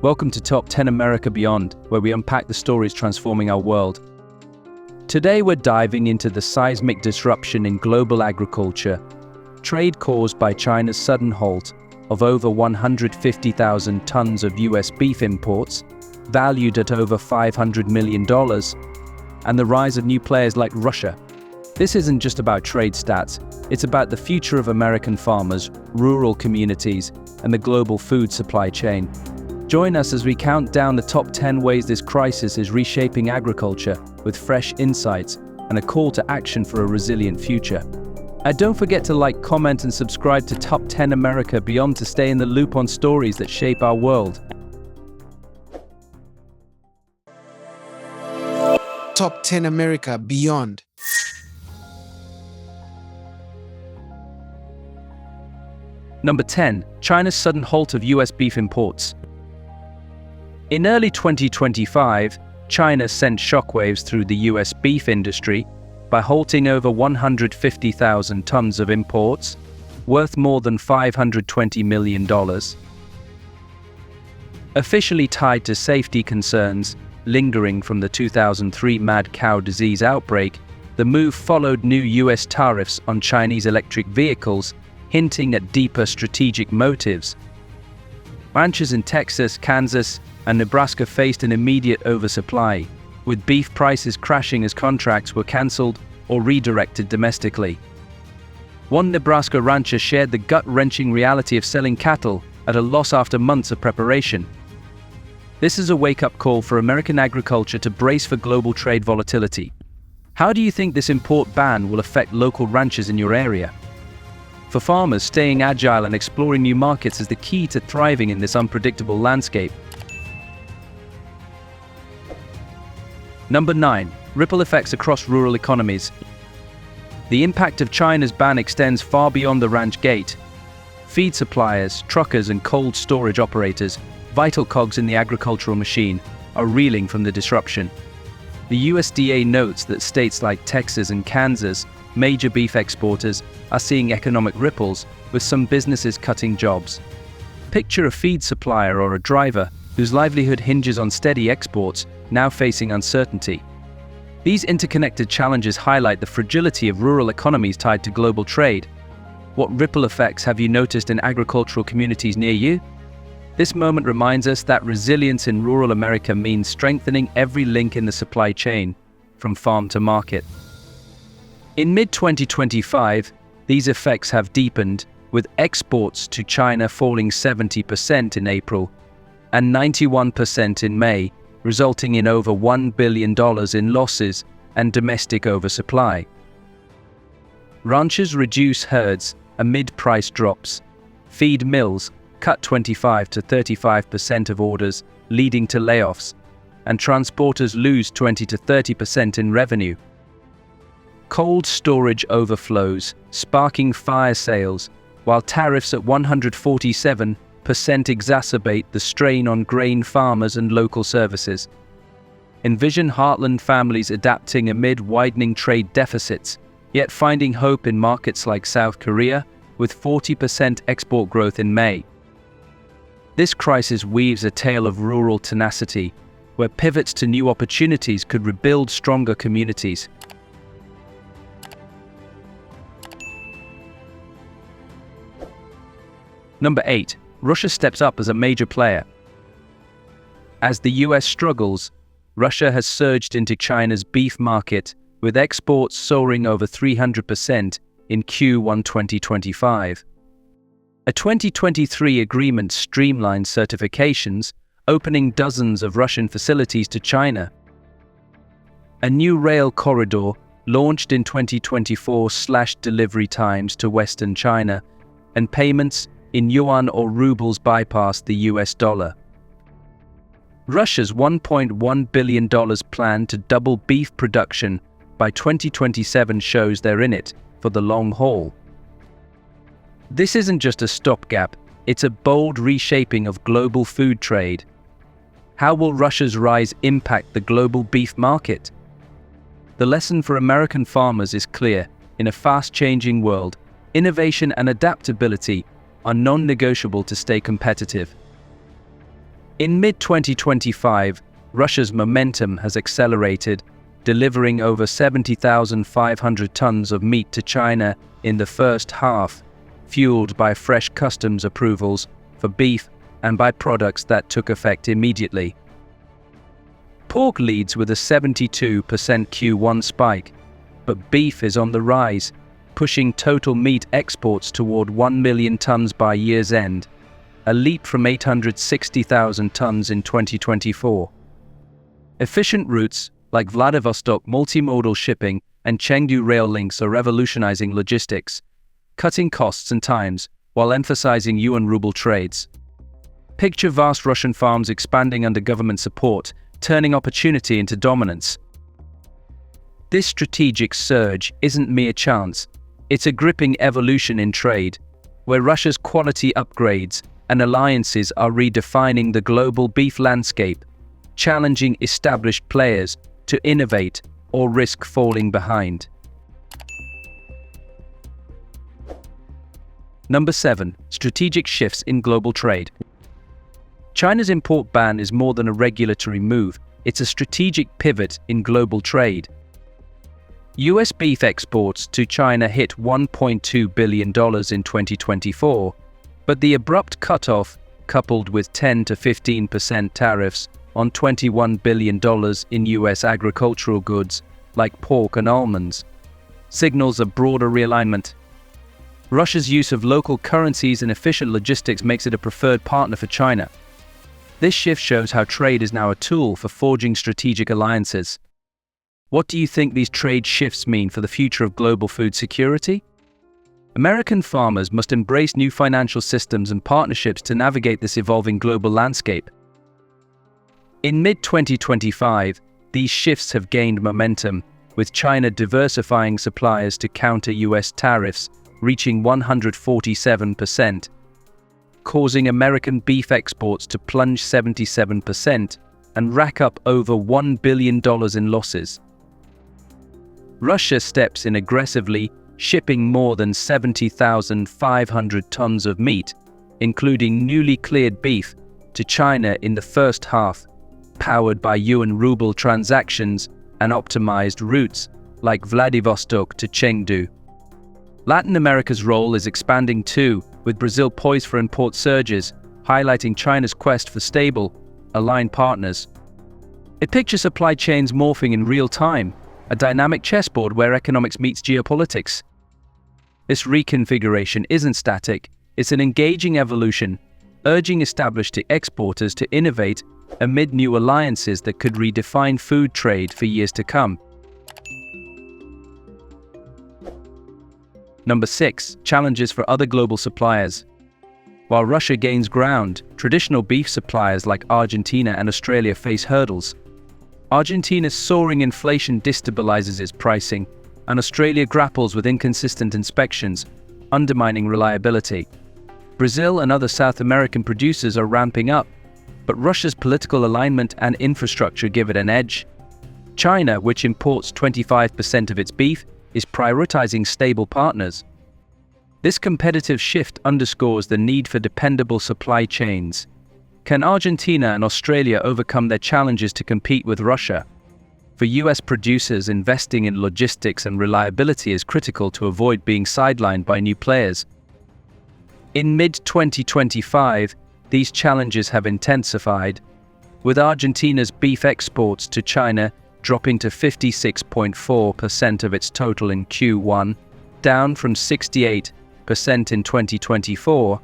Welcome to Top 10 America Beyond, where we unpack the stories transforming our world. Today we're diving into the seismic disruption in global agriculture, trade caused by China's sudden halt of over 150,000 tons of US beef imports, valued at over $500 million, and the rise of new players like Russia. This isn't just about trade stats, it's about the future of American farmers, rural communities, and the global food supply chain. Join us as we count down the top 10 ways this crisis is reshaping agriculture with fresh insights and a call to action for a resilient future. And don't forget to like, comment, and subscribe to Top 10 America Beyond to stay in the loop on stories that shape our world. Top 10 America Beyond. Number 10. China's sudden halt of US beef imports. In early 2025, China sent shockwaves through the US beef industry by halting over 150,000 tons of imports, worth more than $520 million. Officially tied to safety concerns lingering from the 2003 mad cow disease outbreak, the move followed new US tariffs on Chinese electric vehicles, hinting at deeper strategic motives. Ranchers in Texas, Kansas, and Nebraska faced an immediate oversupply, with beef prices crashing as contracts were cancelled or redirected domestically. One Nebraska rancher shared the gut-wrenching reality of selling cattle at a loss after months of preparation. This is a wake-up call for American agriculture to brace for global trade volatility. How do you think this import ban will affect local ranchers in your area? For farmers, staying agile and exploring new markets is the key to thriving in this unpredictable landscape. Number 9. Ripple effects across rural economies. The impact of China's ban extends far beyond the ranch gate. Feed suppliers, truckers, and cold storage operators, vital cogs in the agricultural machine, are reeling from the disruption. The USDA notes that states like Texas and Kansas, major beef exporters, are seeing economic ripples, with some businesses cutting jobs. Picture a feed supplier or a driver whose livelihood hinges on steady exports, now facing uncertainty. These interconnected challenges highlight the fragility of rural economies tied to global trade. What ripple effects have you noticed in agricultural communities near you? This moment reminds us that resilience in rural America means strengthening every link in the supply chain, from farm to market. In mid-2025, these effects have deepened, with exports to China falling 70% in April and 91% in May, resulting in over $1 billion in losses and domestic oversupply. Ranchers reduce herds amid price drops. Feed mills cut 25 to 35% of orders, leading to layoffs, and transporters lose 20 to 30% in revenue. Cold storage overflows, sparking fire sales, while tariffs at 147% exacerbate the strain on grain farmers and local services. Envision heartland families adapting amid widening trade deficits, yet finding hope in markets like South Korea, with 40% export growth in May. This crisis weaves a tale of rural tenacity, where pivots to new opportunities could rebuild stronger communities. Number 8. Russia steps up as a major player. As the US struggles, Russia has surged into China's beef market, with exports soaring over 300% in Q1 2025. A 2023 agreement streamlined certifications, opening dozens of Russian facilities to China. A new rail corridor launched in 2024 slashed delivery times to Western China, and payments in yuan or rubles bypassed the US dollar. Russia's $1.1 billion plan to double beef production by 2027 shows they're in it for the long haul. This isn't just a stopgap, it's a bold reshaping of global food trade. How will Russia's rise impact the global beef market? The lesson for American farmers is clear. In a fast-changing world, innovation and adaptability are non-negotiable to stay competitive. In mid-2025, Russia's momentum has accelerated, delivering over 70,500 tons of meat to China in the first half, fueled by fresh customs approvals for beef and by products that took effect immediately. Pork leads with a 72% Q1 spike, but beef is on the rise, pushing total meat exports toward 1 million tons by year's end, a leap from 860,000 tons in 2024. Efficient routes like Vladivostok multimodal shipping and Chengdu rail links are revolutionizing logistics, cutting costs and times while emphasizing yuan ruble trades. Picture vast Russian farms expanding under government support, turning opportunity into dominance. This strategic surge isn't mere chance, it's a gripping evolution in trade, where Russia's quality upgrades and alliances are redefining the global beef landscape, challenging established players to innovate or risk falling behind. Number 7. Strategic shifts in global trade. China's import ban is more than a regulatory move, it's a strategic pivot in global trade. US beef exports to China hit $1.2 billion in 2024, but the abrupt cutoff, coupled with 10 to 15% tariffs on $21 billion in US agricultural goods like pork and almonds, signals a broader realignment. Russia's use of local currencies and efficient logistics makes it a preferred partner for China. This shift shows how trade is now a tool for forging strategic alliances. What do you think these trade shifts mean for the future of global food security? American farmers must embrace new financial systems and partnerships to navigate this evolving global landscape. In mid-2025, these shifts have gained momentum, with China diversifying suppliers to counter US tariffs, reaching 147%, causing American beef exports to plunge 77% and rack up over $1 billion in losses. Russia steps in aggressively, shipping more than 70,500 tons of meat, including newly cleared beef, to China in the first half, powered by yuan ruble transactions and optimized routes like Vladivostok to Chengdu. Latin America's role is expanding too, with Brazil poised for import surges, highlighting China's quest for stable, aligned partners. It pictures supply chains morphing in real time, a dynamic chessboard where economics meets geopolitics. This reconfiguration isn't static, it's an engaging evolution, urging established exporters to innovate amid new alliances that could redefine food trade for years to come. Number 6. Challenges for other global suppliers. While Russia gains ground, traditional beef suppliers like Argentina and Australia face hurdles. Argentina's soaring inflation destabilizes its pricing, and Australia grapples with inconsistent inspections, undermining reliability. Brazil and other South American producers are ramping up, but Russia's political alignment and infrastructure give it an edge. China, which imports 25% of its beef, is prioritizing stable partners. This competitive shift underscores the need for dependable supply chains. Can Argentina and Australia overcome their challenges to compete with Russia? For US producers, investing in logistics and reliability is critical to avoid being sidelined by new players. In mid-2025, these challenges have intensified, with Argentina's beef exports to China dropping to 56.4% of its total in Q1, down from 68% in 2024,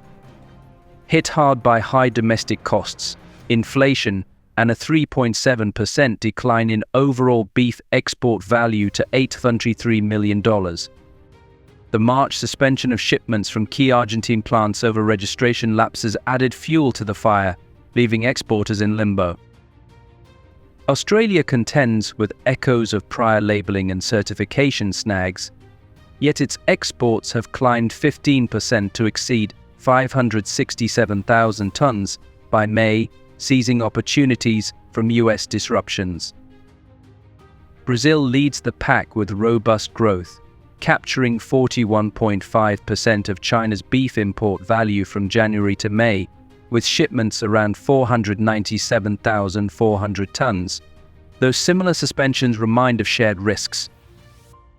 hit hard by high domestic costs, inflation, and a 3.7% decline in overall beef export value to $823 million. The March suspension of shipments from key Argentine plants over registration lapses added fuel to the fire, leaving exporters in limbo. Australia contends with echoes of prior labeling and certification snags, yet its exports have climbed 15% to exceed 567,000 tons by May, seizing opportunities from US disruptions. Brazil leads the pack with robust growth, capturing 41.5% of China's beef import value from January to May, with shipments around 497,400 tons. Those similar suspensions remind of shared risks.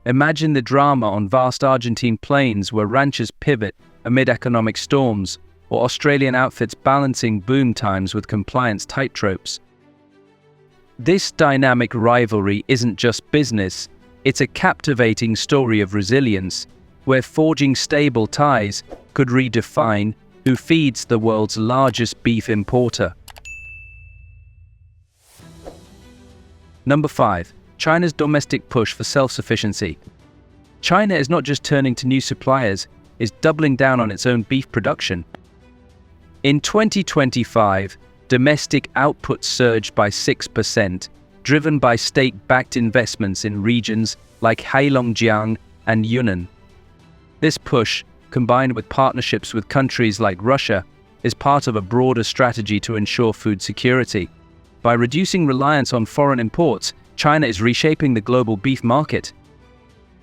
Imagine the drama on vast Argentine plains where ranchers pivot amid economic storms, or Australian outfits balancing boom times with compliance tightropes. This dynamic rivalry isn't just business, it's a captivating story of resilience, where forging stable ties could redefine who feeds the world's largest beef importer. Number 5. China's domestic push for self-sufficiency. China is not just turning to new suppliers, it's doubling down on its own beef production. In 2025, domestic output surged by 6%, driven by state-backed investments in regions like Heilongjiang and Yunnan. This push, combined with partnerships with countries like Russia, is part of a broader strategy to ensure food security. By reducing reliance on foreign imports, China is reshaping the global beef market.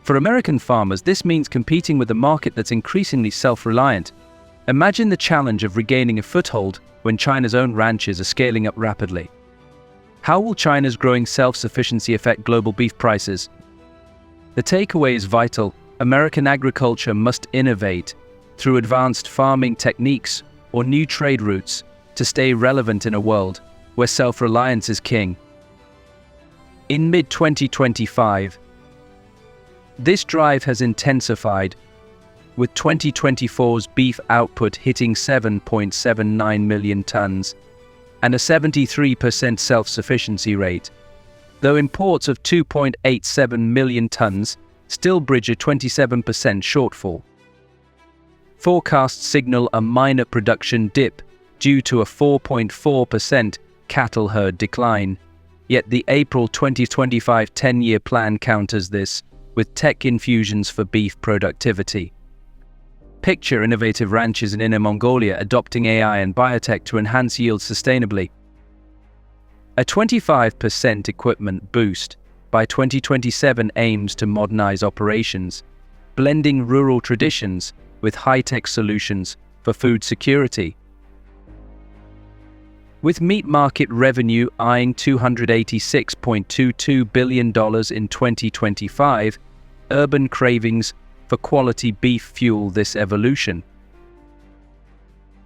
For American farmers, this means competing with a market that's increasingly self-reliant. Imagine the challenge of regaining a foothold when China's own ranches are scaling up rapidly. How will China's growing self-sufficiency affect global beef prices? The takeaway is vital. American agriculture must innovate through advanced farming techniques or new trade routes to stay relevant in a world where self-reliance is king. In mid-2025, this drive has intensified, with 2024's beef output hitting 7.79 million tons and a 73% self-sufficiency rate, though imports of 2.87 million tons still bridge a 27% shortfall. Forecasts signal a minor production dip due to a 4.4% cattle herd decline, yet the April 2025 10-year plan counters this with tech infusions for beef productivity. Picture innovative ranches in Inner Mongolia adopting AI and biotech to enhance yield sustainably. A 25% equipment boost by 2027 aims to modernize operations, blending rural traditions with high-tech solutions for food security. With meat market revenue eyeing $286.22 billion in 2025, urban cravings for quality beef fuel this evolution.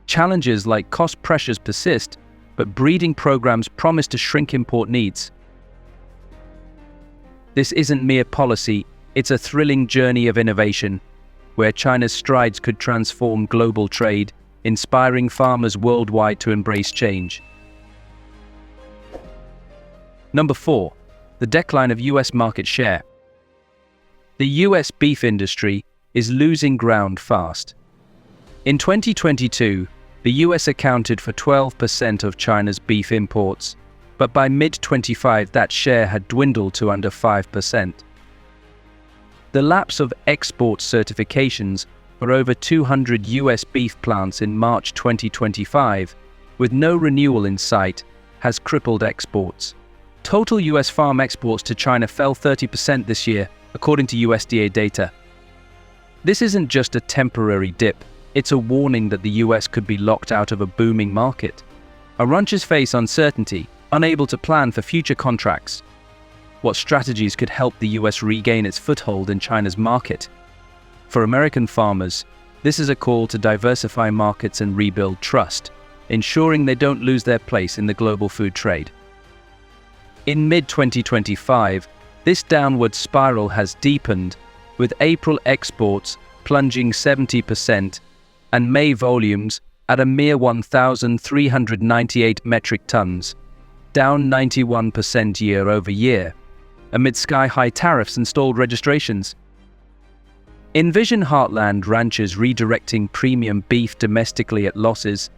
Challenges like cost pressures persist, but breeding programs promise to shrink import needs. This isn't mere policy, it's a thrilling journey of innovation, where China's strides could transform global trade, inspiring farmers worldwide to embrace change. Number 4. The decline of US market share. The US beef industry is losing ground fast. In 2022, the US accounted for 12% of China's beef imports, but by mid-25 that share had dwindled to under 5%. The lapse of export certifications for over 200 US beef plants in March 2025, with no renewal in sight, has crippled exports. Total US farm exports to China fell 30% this year, according to USDA data. This isn't just a temporary dip, it's a warning that the US could be locked out of a booming market. Our ranchers face uncertainty, unable to plan for future contracts. What strategies could help the US regain its foothold in China's market? For American farmers, this is a call to diversify markets and rebuild trust, ensuring they don't lose their place in the global food trade. In mid-2025, this downward spiral has deepened, with April exports plunging 70% and May volumes at a mere 1,398 metric tons, down 91% year-over-year, amid sky-high tariffs and stalled registrations. Envision heartland ranchers redirecting premium beef domestically at losses,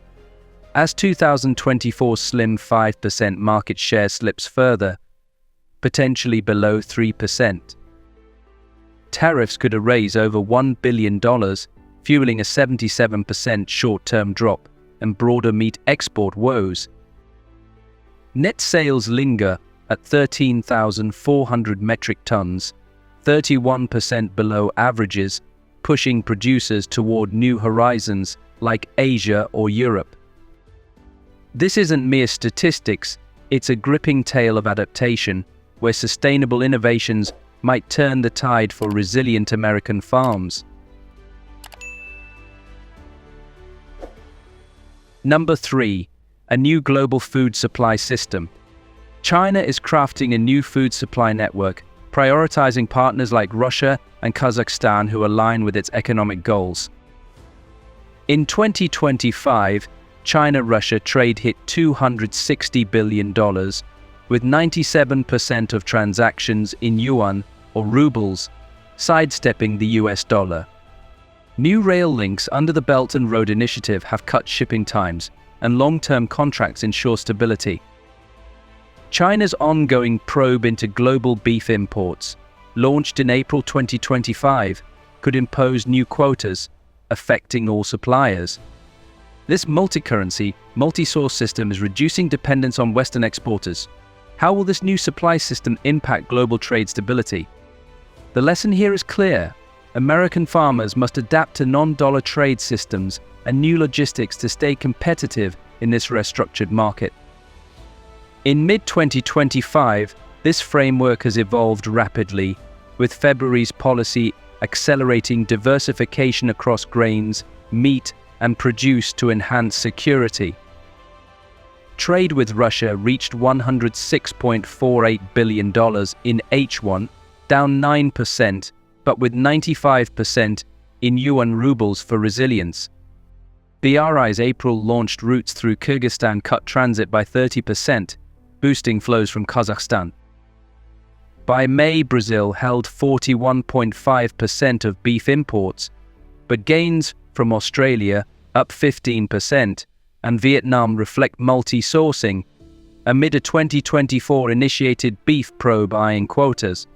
as 2024's slim 5% market share slips further, potentially below 3%. Tariffs could erase over $1 billion, fueling a 77% short-term drop and broader meat export woes. Net sales linger at 13,400 metric tons, 31% below averages, pushing producers toward new horizons like Asia or Europe. This isn't mere statistics, it's a gripping tale of adaptation, where sustainable innovations might turn the tide for resilient American farms. Number 3. A new global food supply system. China is crafting a new food supply network, prioritizing partners like Russia and Kazakhstan who align with its economic goals. In 2025, China-Russia trade hit $260 billion, with 97% of transactions in yuan or rubles, sidestepping the US dollar. New rail links under the Belt and Road Initiative have cut shipping times, and long-term contracts ensure stability. China's ongoing probe into global beef imports, launched in April 2025, could impose new quotas, affecting all suppliers. This multi-currency, multi-source system is reducing dependence on Western exporters. How will this new supply system impact global trade stability? The lesson here is clear. American farmers must adapt to non-dollar trade systems and new logistics to stay competitive in this restructured market. In mid-2025, this framework has evolved rapidly, with February's policy accelerating diversification across grains, meat, and produce to enhance security. Trade with Russia reached $106.48 billion in H1, down 9%, but with 95% in yuan rubles for resilience. BRI's April launched routes through Kyrgyzstan cut transit by 30%, boosting flows from Kazakhstan. By May, Brazil held 41.5% of beef imports, but gains from Australia, up 15%, and Vietnam reflect multi-sourcing, amid a 2024 initiated beef probe eyeing quotas.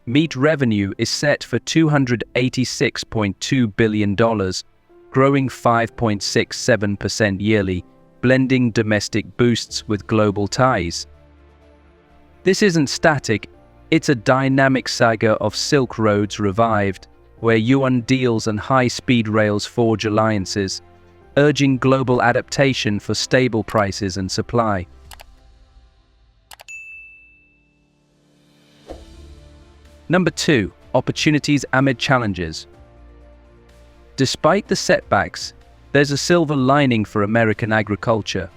Meat revenue is set for $286.2 billion, growing 5.67% yearly, blending domestic boosts with global ties. This isn't static, it's a dynamic saga of Silk Roads revived, where yuan deals and high-speed rails forge alliances, urging global adaptation for stable prices and supply. Number 2. Opportunities amid challenges. Despite the setbacks, there's a silver lining for American agriculture.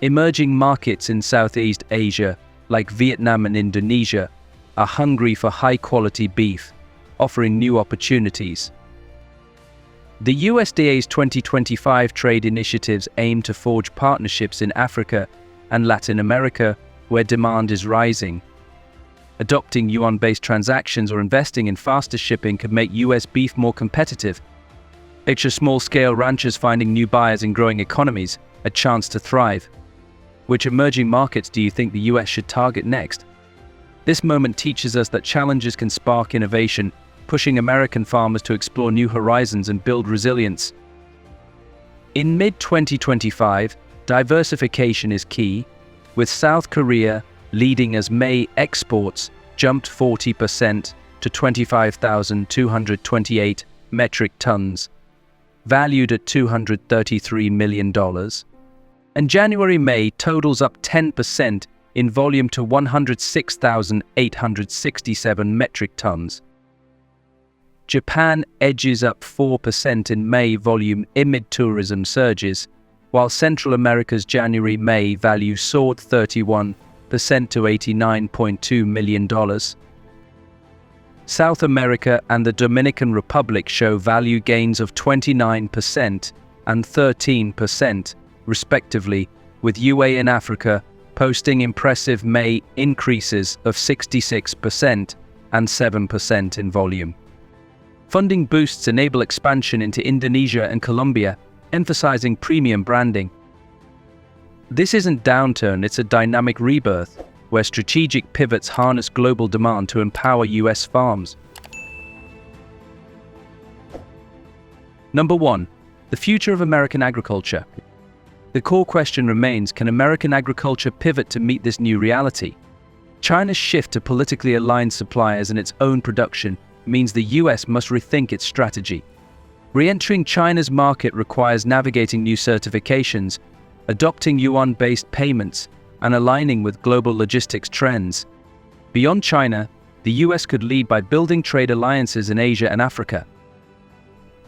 Emerging markets in Southeast Asia, like Vietnam and Indonesia, are hungry for high-quality beef, offering new opportunities. The USDA's 2025 trade initiatives aim to forge partnerships in Africa and Latin America, where demand is rising. Adopting yuan-based transactions or investing in faster shipping could make US beef more competitive. Picture small-scale ranchers finding new buyers in growing economies, a chance to thrive. Which emerging markets do you think the US should target next? This moment teaches us that challenges can spark innovation, pushing American farmers to explore new horizons and build resilience. In mid-2025, diversification is key, with South Korea leading as May exports jumped 40% to 25,228 metric tons, valued at $233 million. And January-May totals up 10% in volume to 106,867 metric tons. Japan edges up 4% in May volume amid tourism surges, while Central America's January-May value soared 31% to $89.2 million. South America and the Dominican Republic show value gains of 29% and 13%, respectively, with UAE and Africa posting impressive May increases of 66% and 7% in volume. Funding boosts enable expansion into Indonesia and Colombia, emphasizing premium branding. This isn't downturn, it's a dynamic rebirth, where strategic pivots harness global demand to empower US farms. Number 1. The future of American agriculture. The core question remains, can American agriculture pivot to meet this new reality? China's shift to politically aligned suppliers and its own production means the US must rethink its strategy. Re-entering China's market requires navigating new certifications, adopting yuan-based payments, and aligning with global logistics trends. Beyond China, the US could lead by building trade alliances in Asia and Africa.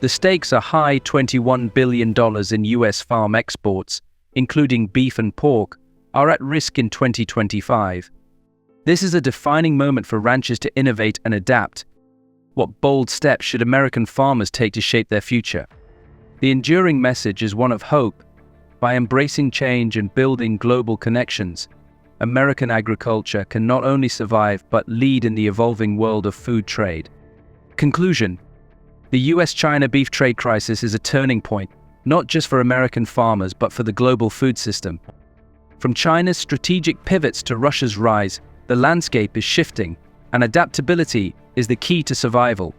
The stakes are high: $21 billion in US farm exports, including beef and pork, are at risk in 2025. This is a defining moment for ranchers to innovate and adapt. What bold steps should American farmers take to shape their future? The enduring message is one of hope. By embracing change and building global connections, American agriculture can not only survive but lead in the evolving world of food trade. Conclusion: the US-China beef trade crisis is a turning point, not just for American farmers but for the global food system. From China's strategic pivots to Russia's rise, the landscape is shifting, and adaptability is the key to survival.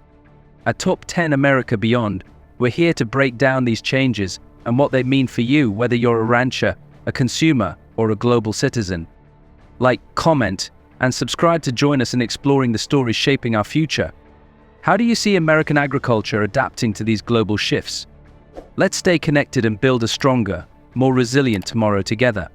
At Top 10 America Beyond, we're here to break down these changes and what they mean for you, whether you're a rancher, a consumer, or a global citizen. Like, comment, and subscribe to join us in exploring the stories shaping our future. How do you see American agriculture adapting to these global shifts? Let's stay connected and build a stronger, more resilient tomorrow together.